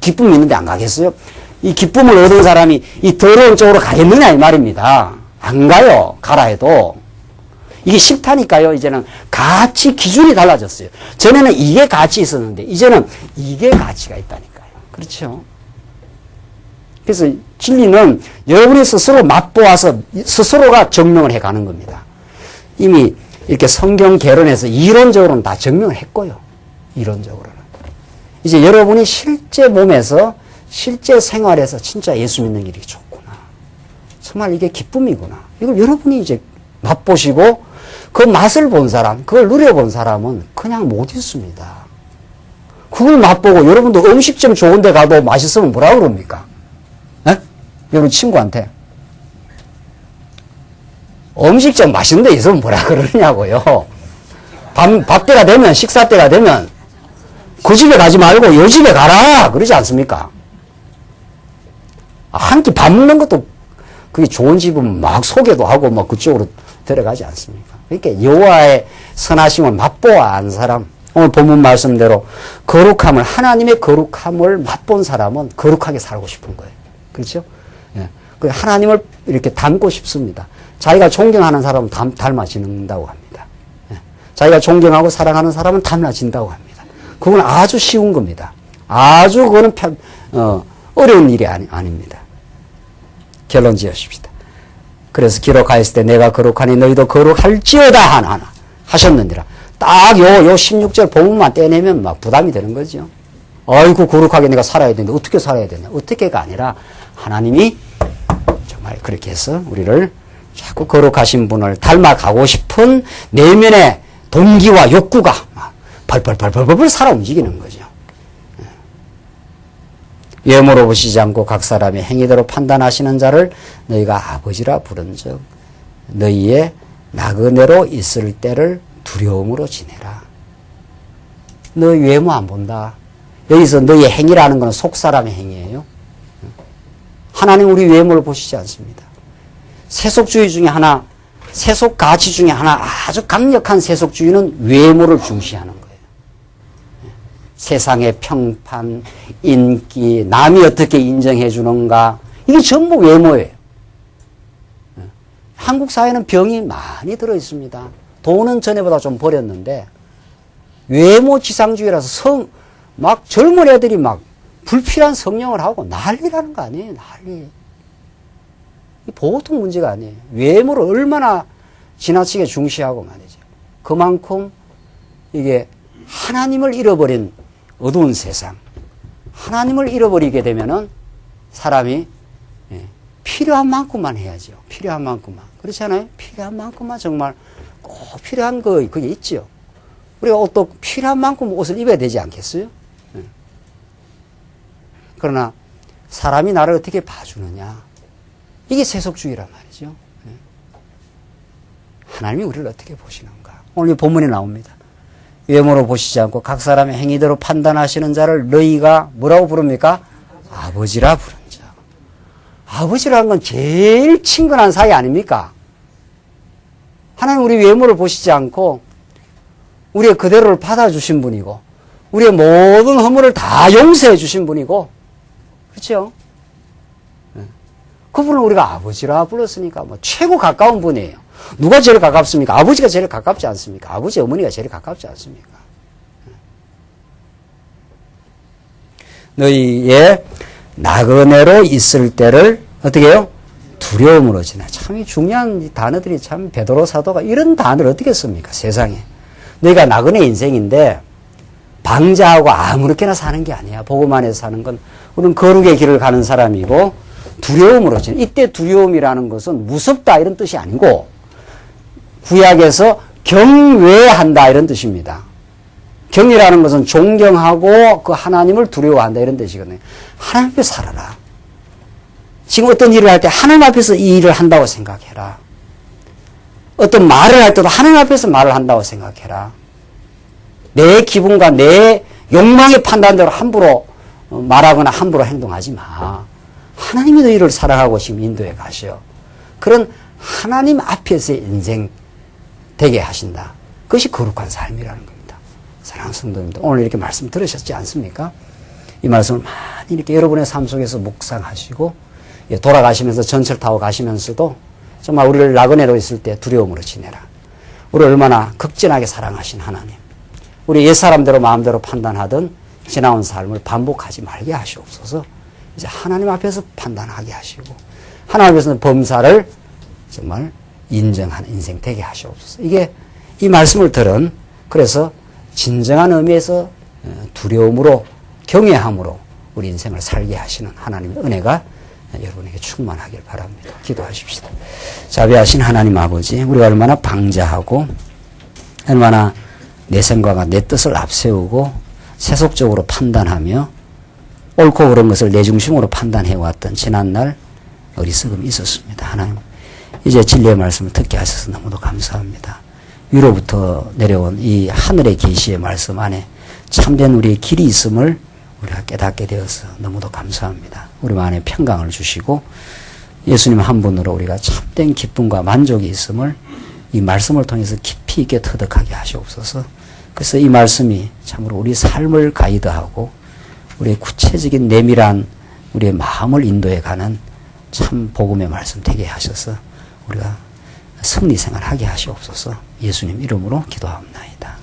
기쁨이 있는데 안 가겠어요? 이 기쁨을 얻은 사람이 이 더러운 쪽으로 가겠느냐 이 말입니다. 안 가요. 가라 해도. 이게 싫다니까요. 이제는 가치 기준이 달라졌어요. 전에는 이게 가치 있었는데 이제는 이게 가치가 있다니까요. 그렇죠? 그래서 진리는 여러분이 스스로 맛보아서 스스로가 증명을 해가는 겁니다. 이미 이렇게 성경 개론에서 이론적으로는 다 증명을 했고요. 이론적으로는. 이제 여러분이 실제 몸에서 실제 생활에서 진짜 예수 믿는 일이 좋구나. 정말 이게 기쁨이구나. 이걸 여러분이 이제 맛보시고 그 맛을 본 사람, 그걸 누려본 사람은 그냥 못 있습니다. 그걸 맛보고 여러분도 음식점 좋은 데 가도 맛있으면 뭐라 그럽니까? 네? 여러분 친구한테 음식점 맛있는 데 있으면 뭐라 그러냐고요. 밥 때가 되면, 식사 때가 되면 그 집에 가지 말고 요 집에 가라 그러지 않습니까? 한 끼 밥 먹는 것도 그게 좋은 집은 막 소개도 하고 막 그쪽으로 들어가지 않습니까? 그러니까 여호와의 선하심을 맛보아 안 사람, 오늘 본문 말씀대로 거룩함을, 하나님의 거룩함을 맛본 사람은 거룩하게 살고 싶은 거예요. 그렇죠? 예. 그 하나님을 이렇게 닮고 싶습니다. 자기가 존경하는 사람은 닮아진다고 합니다. 예. 자기가 존경하고 사랑하는 사람은 닮아진다고 합니다. 그건 아주 쉬운 겁니다. 아주 그거는 어려운 일이 아닙니다. 결론 지으십시다. 그래서 기록하였을 때 내가 거룩하니 너희도 거룩할지어다 하나 하셨느니라. 딱 요 16절 본문만 떼내면 막 부담이 되는 거죠. 아이고 거룩하게 내가 살아야 되는데 어떻게 살아야 되냐. 어떻게가 아니라 하나님이 정말 그렇게 해서 우리를 자꾸 거룩하신 분을 닮아가고 싶은 내면의 동기와 욕구가 막 펄펄펄펄펄 살아 움직이는 거죠. 외모로 보시지 않고 각 사람의 행위대로 판단하시는 자를 너희가 아버지라 부른즉 너희의 나그네로 있을 때를 두려움으로 지내라. 너희 외모 안 본다. 여기서 너희의 행위라는 것은 속사람의 행위예요. 하나님 우리 외모를 보시지 않습니다. 세속주의 중에 하나, 세속 가치 중에 하나 아주 강력한 세속주의는 외모를 중시하는 거예요. 세상의 평판, 인기, 남이 어떻게 인정해 주는가, 이게 전부 외모예요. 한국 사회는 병이 많이 들어 있습니다. 돈은 전에보다 좀 버렸는데 외모 지상주의라서 막 젊은 애들이 막 불필요한 성형을 하고 난리라는 거 아니에요. 난리. 보통 문제가 아니에요. 외모를 얼마나 지나치게 중시하고 말이죠. 그만큼 이게 하나님을 잃어버린 어두운 세상, 하나님을 잃어버리게 되면은 사람이 필요한 만큼만 해야죠. 필요한 만큼만. 그렇지 않아요? 필요한 만큼만 정말 꼭 필요한 그게 있죠. 우리가 옷도 필요한 만큼 옷을 입어야 되지 않겠어요? 그러나 사람이 나를 어떻게 봐주느냐. 이게 세속주의란 말이죠. 하나님이 우리를 어떻게 보시는가. 오늘 이 본문에 나옵니다. 외모로 보시지 않고 각 사람의 행위대로 판단하시는 자를 너희가 뭐라고 부릅니까? 아버지라 부른 자. 아버지라는 건 제일 친근한 사이 아닙니까? 하나님 우리 외모를 보시지 않고 우리의 그대로를 받아주신 분이고 우리의 모든 허물을 다 용서해 주신 분이고 그렇죠? 그분을 우리가 아버지라 불렀으니까 뭐 최고 가까운 분이에요. 누가 제일 가깝습니까? 아버지가 제일 가깝지 않습니까? 아버지, 어머니가 제일 가깝지 않습니까? 너희의 나그네로 있을 때를 어떻게 해요? 두려움으로 지내. 참 중요한 단어들이 참 베드로 사도가 이런 단어를 어떻게 씁니까? 세상에. 너희가 나그네 인생인데 방자하고 아무렇게나 사는 게 아니야. 복음 안에서 사는 건 우리는 거룩의 길을 가는 사람이고 두려움으로 지내. 이때 두려움이라는 것은 무섭다 이런 뜻이 아니고 구약에서 경외한다 이런 뜻입니다. 경이라는 것은 존경하고 그 하나님을 두려워한다 이런 뜻이거든요. 하나님 앞에 살아라. 지금 어떤 일을 할 때 하나님 앞에서 이 일을 한다고 생각해라. 어떤 말을 할 때도 하나님 앞에서 말을 한다고 생각해라. 내 기분과 내 욕망의 판단대로 함부로 말하거나 함부로 행동하지 마. 하나님이 너희를 사랑하고 지금 인도에 가셔. 그런 하나님 앞에서의 인생 되게 하신다. 그것이 거룩한 삶이라는 겁니다. 사랑하는 성도님들, 오늘 이렇게 말씀 들으셨지 않습니까? 이 말씀을 많이 이렇게 여러분의 삶 속에서 묵상하시고 돌아가시면서 전철 타고 가시면서도 정말 우리를 나그네로 있을 때 두려움으로 지내라. 우리를 얼마나 극진하게 사랑하신 하나님. 우리 옛사람대로 마음대로 판단하던 지나온 삶을 반복하지 말게 하시옵소서. 이제 하나님 앞에서 판단하게 하시고 하나님 앞에서는 범사를 정말 인정하는 인생 되게 하시옵소서. 이게 이 말씀을 들은 그래서 진정한 의미에서 두려움으로 경외함으로 우리 인생을 살게 하시는 하나님의 은혜가 여러분에게 충만하길 바랍니다. 기도하십시다. 자비하신 하나님 아버지, 우리가 얼마나 방자하고 얼마나 내 생각과 내 뜻을 앞세우고 세속적으로 판단하며 옳고 그른 것을 내 중심으로 판단해왔던 지난날 어리석음이 있었습니다. 하나님, 이제 진리의 말씀을 듣게 하셔서 너무도 감사합니다. 위로부터 내려온 이 하늘의 계시의 말씀 안에 참된 우리의 길이 있음을 우리가 깨닫게 되어서 너무도 감사합니다. 우리 안에 평강을 주시고 예수님 한 분으로 우리가 참된 기쁨과 만족이 있음을 이 말씀을 통해서 깊이 있게 터득하게 하시옵소서. 그래서 이 말씀이 참으로 우리 삶을 가이드하고 우리의 구체적인 내밀한 우리의 마음을 인도해 가는 참 복음의 말씀 되게 하셔서 우리가 승리 생활하게 하시옵소서. 예수님 이름으로 기도합니다.